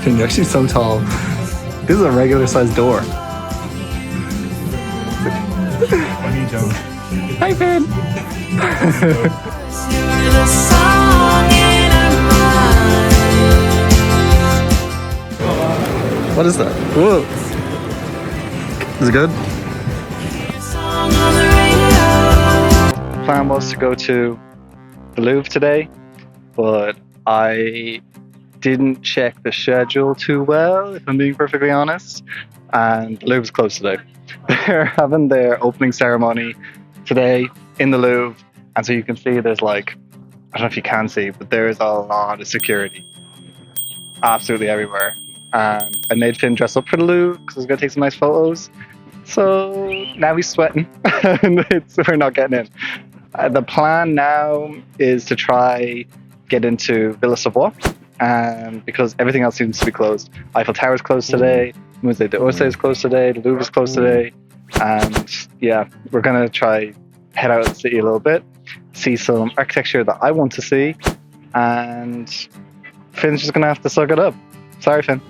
Finn, you're actually so tall. This is a regular sized door. Funny joke. Hi, Finn. What is that? Whoa. Is it good? The plan was to go to the Louvre today, but I didn't check the schedule too well, if I'm being perfectly honest, and the Louvre's closed today. They're having their opening ceremony today in the Louvre, and so you can see there's like, I don't know if you can see, but there's a lot of security absolutely everywhere. And I made Finn dress up for the Louvre because I was going to take some nice photos. So now he's sweating and we're not getting in. The plan now is to try get into Villa Savoie, and because everything else seems to be closed. Eiffel Tower is closed today, Musée d'Orsay is closed today, the Louvre is closed today, and yeah, we're going to try head out of the city a little bit, see some architecture that I want to see, and Finn's just going to have to suck it up. Sorry, Finn.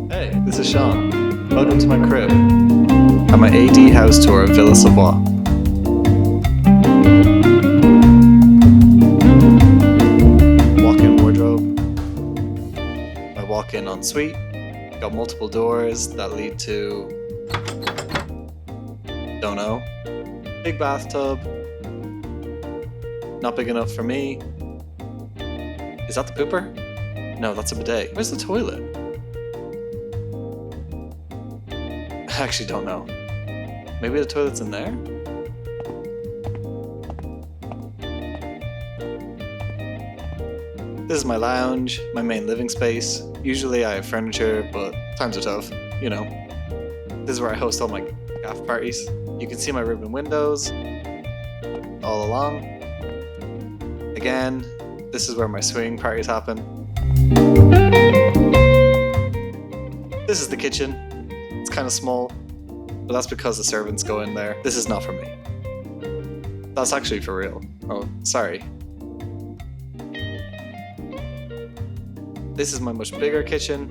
Hey, this is Seán. Welcome to my crib. At my AD house tour of Villa Savoie. Walk-in wardrobe. My walk-in ensuite. Got multiple doors that lead to... don't know. Big bathtub. Not big enough for me. Is that the pooper? No, that's a bidet. Where's the toilet? I actually don't know. Maybe the toilet's in there? This is my lounge, my main living space. Usually I have furniture, but times are tough, you know. This is where I host all my gaff parties. You can see my ribbon windows all along. Again, this is where my swinging parties happen. This is the kitchen. It's kind of small, but that's because the servants go in there. This is not for me. That's actually for real. Oh, sorry. This is my much bigger kitchen.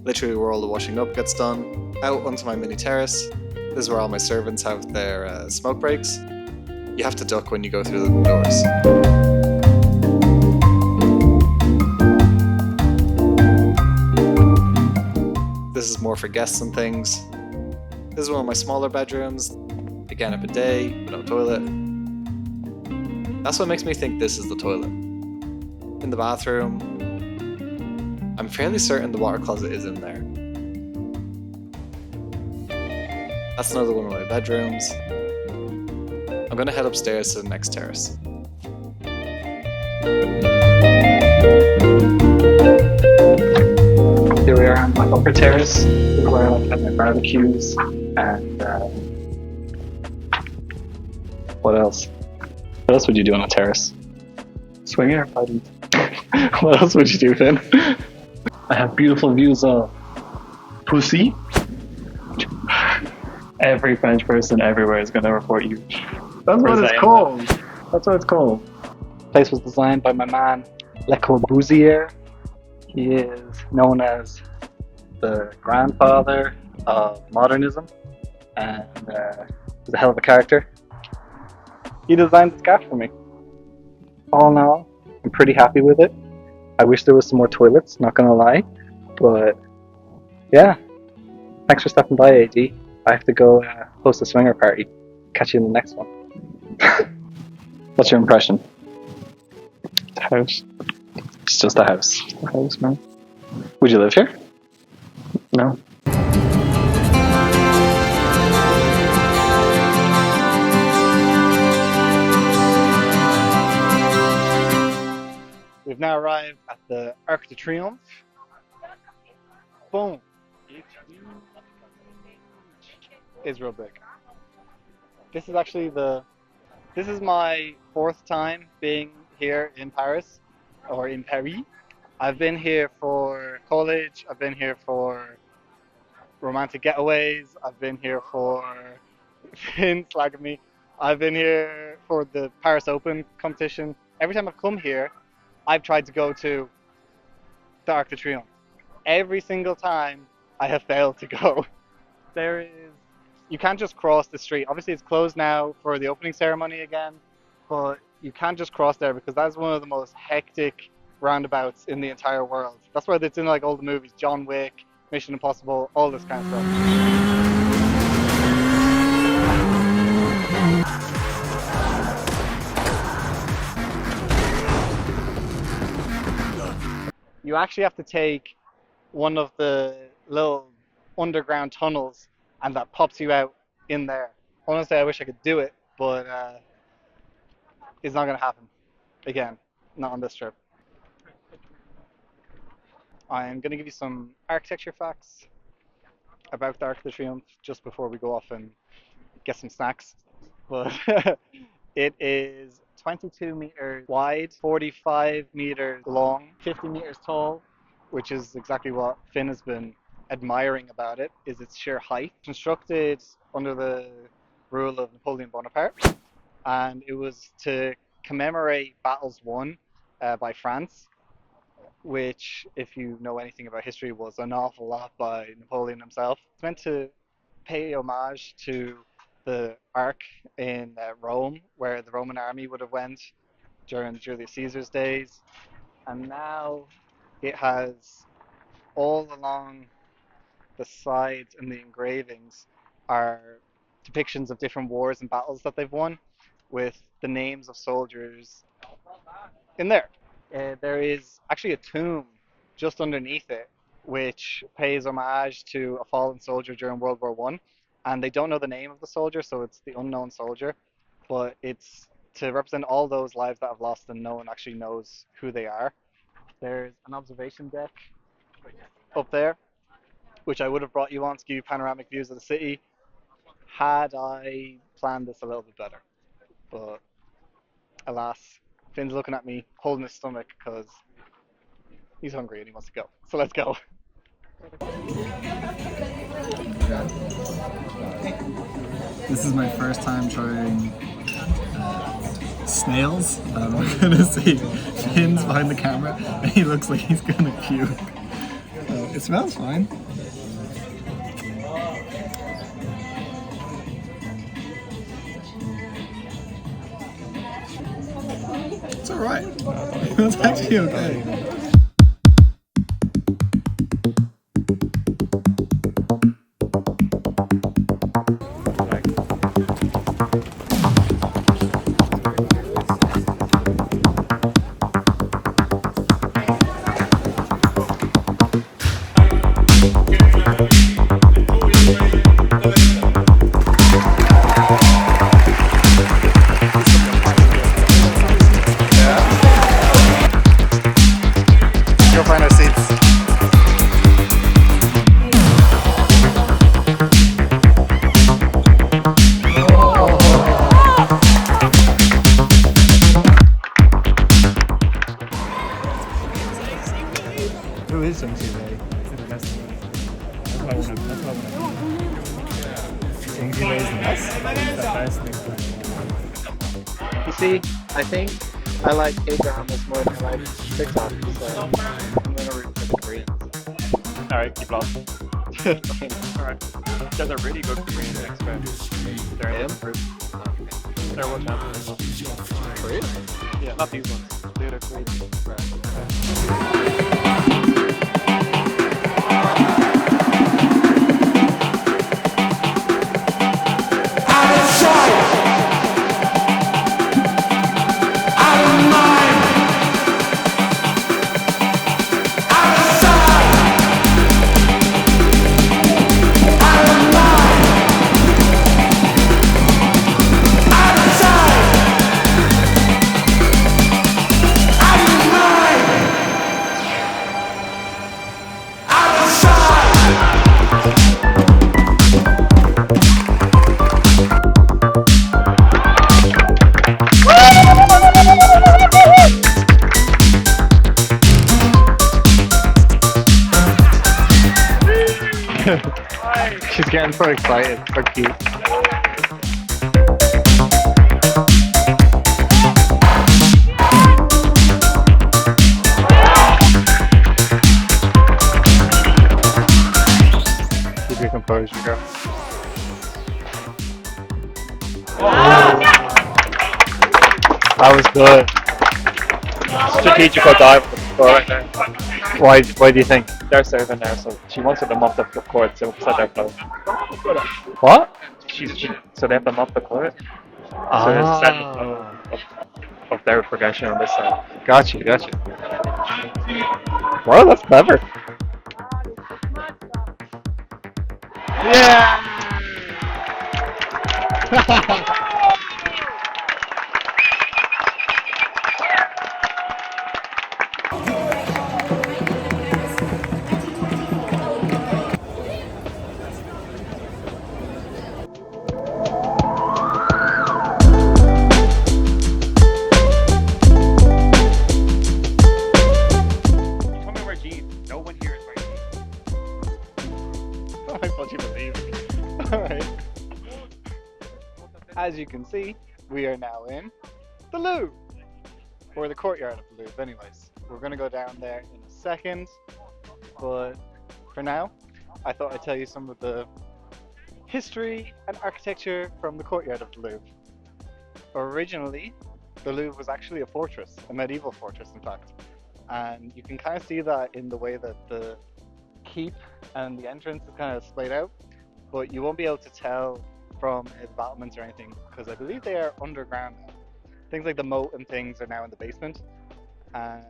Literally where all the washing up gets done. Out onto my mini terrace. This is where all my servants have their smoke breaks. You have to duck when you go through the doors. This is more for guests and things. This is one of my smaller bedrooms. Again, a bidet, but no toilet. That's what makes me think this is the toilet. In the bathroom, I'm fairly certain the water closet is in there. That's another one of my bedrooms. I'm gonna head upstairs to the next terrace. Here we are on my upper terrace, where I have my barbecues and what else? What else would you do on a terrace? Swinger party. What else would you do, Finn? I have beautiful views of pussy. Every French person everywhere is going to report you. That's what it's called. That's what it's called. The place was designed by my man, Le Corbusier. He is known as the grandfather of modernism, and he's a hell of a character. He designed this gaff for me. All in all, I'm pretty happy with it. I wish there was some more toilets, not gonna lie, but yeah. Thanks for stopping by, AD. I have to go host a swinger party. Catch you in the next one. What's your impression? The house. It's just a house. The house, man. Would you live here? No. We've now arrived at the Arc de Triomphe. Boom. It's real big. This is actually this is my fourth time being here in Paris, or in Paris. I've been here for college. I've been here for romantic getaways. I've been here for Finn slagging me. I've been here for the Paris Open competition. Every time I've come here, I've tried to go to the Arc de Triomphe. Every single time, I have failed to go. There is, you can't just cross the street. Obviously, it's closed now for the opening ceremony again, but you can't just cross there because that's one of the most hectic roundabouts in the entire world. That's why it's in like all the movies, John Wick, Mission Impossible, all this kind of stuff. You actually have to take one of the little underground tunnels and that pops you out in there. Honestly, I wish I could do it, but it's not going to happen. Again, not on this trip. I'm going to give you some architecture facts about the Arc de Triomphe just before we go off and get some snacks. But it is 22 meters wide, 45 meters long, 50 meters tall, which is exactly what Finn has been admiring about it, is its sheer height. Constructed under the rule of Napoleon Bonaparte, and it was to commemorate battles won by France, which, if you know anything about history, was an awful lot by Napoleon himself. It's meant to pay homage to the Arc in Rome, where the Roman army would have went during Julius Caesar's days, and now it has all along the sides and the engravings are depictions of different wars and battles that they've won, with the names of soldiers in there. There is actually a tomb just underneath it, which pays homage to a fallen soldier during World War One, and they don't know the name of the soldier, so it's the unknown soldier. But it's to represent all those lives that have lost and no one actually knows who they are. There's an observation deck up there, which I would have brought you on to give you panoramic views of the city had I planned this a little bit better. But alas, Finn's looking at me, holding his stomach because he's hungry and he wants to go. So let's go. This is my first time trying snails. I'm gonna see Finn's behind the camera and he looks like he's gonna puke. It smells fine. It's alright. It's actually okay. Go find our seats. Who is Jungji Wei? That's what I want to. Jungji Wei is the best. You see, I think I like K-dramas more than I like TikTok, so I'm gonna root for the Koreans. Alright, keep lost. Alright. There's a really good Korean expert. They're in this group. They're world champions. Korea? Yeah, not these ones. The other Koreans. I'm so excited. So cute. Keep your composure, girl. That was good. Strategical dive with the score right there. Why do you think? They're serving there, so she wants them up the court, so set their flow. What? So they have them up the court. So they're setting the flow of their progression on this side. Gotcha. Wow, that's clever. Yeah. Tell me where jeans. No one here is wearing jeans. I thought you believed me. Alright. As you can see, we are now in the Louvre. Or the courtyard of the Louvre, anyways. We're going to go down there in a second. But for now, I thought I'd tell you some of the history and architecture from the courtyard of the Louvre. Originally, the Louvre was actually a fortress, a medieval fortress, in fact. And you can kind of see that in the way that the keep and the entrance is kind of splayed out, but you won't be able to tell from the battlements or anything because I believe they are underground now. Things like the moat and things are now in the basement. And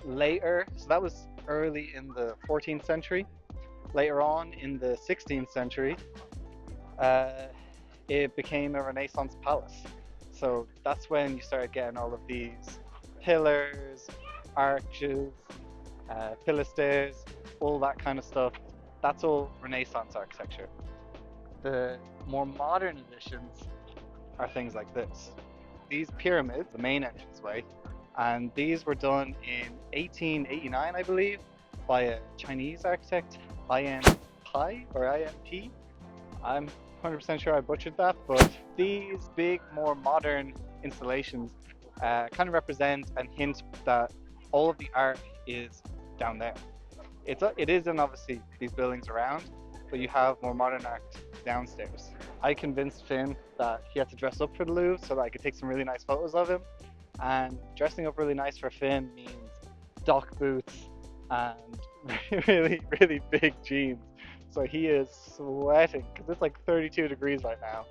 later, so that was early in the 14th century. Later on in the 16th century, it became a Renaissance palace. So that's when you started getting all of these pillars, arches, pilasters, all that kind of stuff. That's all Renaissance architecture. The more modern additions are things like this. These pyramids, the main entranceway, and these were done in 1889, I believe, by a Chinese architect, IMP. I'm 100% sure I butchered that, but these big, more modern installations kind of represent and hint that all of the art is down there. It is in obviously these buildings around, but you have more modern art downstairs. I convinced Finn that he had to dress up for the Louvre so that I could take some really nice photos of him. And dressing up really nice for Finn means dock boots and really, really big jeans. So he is sweating because it's like 32 degrees right now.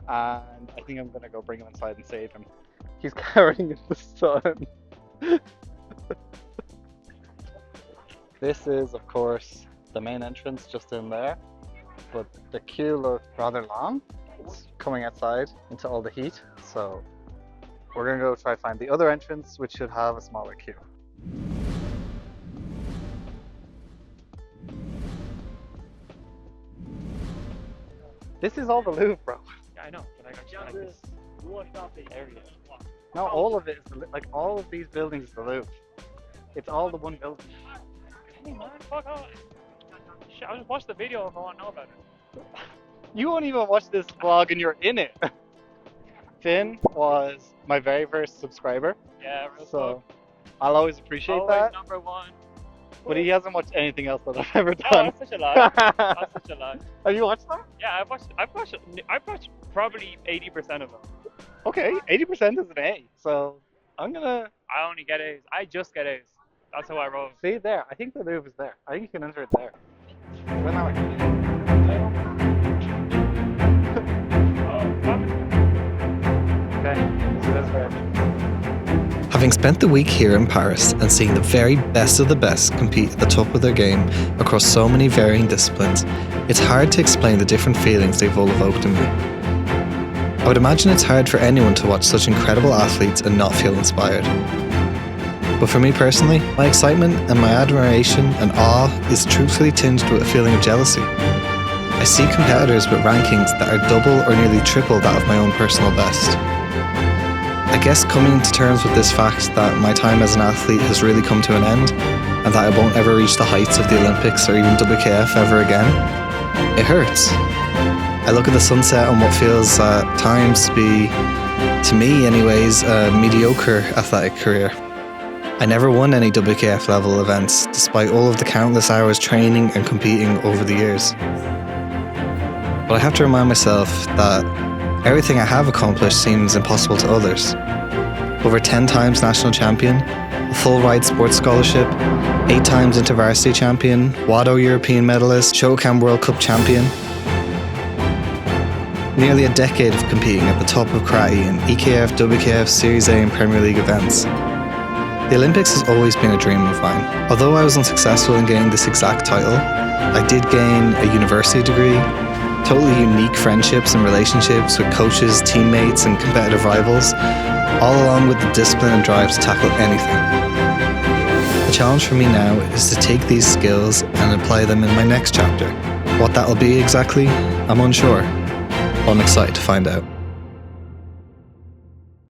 And I think I'm gonna go bring him inside and save him. He's cowering in the sun. This is, of course, the main entrance just in there. But the queue looked rather long. It's coming outside into all the heat. So we're gonna go try to find the other entrance, which should have a smaller queue. This is all the Louvre, bro. Yeah, I know, but I got like this area. No, all of it is like all of these buildings is the Louvre. It's all the one building. Hey man, fuck off. Shit, I just watched the video if I want to know about it. You won't even watch this vlog and you're in it. Finn was my very first subscriber, Yeah, real so talk. I'll always appreciate Always that. number one. But he hasn't watched anything else that I've ever No, done. that's such a lie. That's such a lie. Have you watched that? Yeah, I've watched probably 80% of them. Okay, 80% is an A. So I'm gonna I only get A's. I just get A's. That's how I roll. see there. I think the Louvre is there. I think you can enter it there. Well, now I can. Okay, so that's right. Having spent the week here in Paris and seeing the very best of the best compete at the top of their game across so many varying disciplines, it's hard to explain the different feelings they've all evoked in me. I would imagine it's hard for anyone to watch such incredible athletes and not feel inspired. But for me personally, my excitement and my admiration and awe is truthfully tinged with a feeling of jealousy. I see competitors with rankings that are double or nearly triple that of my own personal best. I guess coming to terms with this fact that my time as an athlete has really come to an end and that I won't ever reach the heights of the Olympics or even WKF ever again, It hurts. I look at the sunset on what feels at times to be, to me anyways, a mediocre athletic career. I never won any WKF level events, despite all of the countless hours training and competing over the years. But I have to remind myself that everything I have accomplished seems impossible to others. Over 10 times national champion, a full ride sports scholarship, 8 times InterVarsity champion, WADO European medalist, Shokan World Cup champion. Nearly a decade of competing at the top of karate in EKF, WKF, Series A and Premier League events. The Olympics has always been a dream of mine. Although I was unsuccessful in getting this exact title, I did gain a university degree, totally unique friendships and relationships with coaches, teammates and competitive rivals, all along with the discipline and drive to tackle anything. The challenge for me now is to take these skills and apply them in my next chapter. What that'll be exactly, I'm unsure. I'm excited to find out.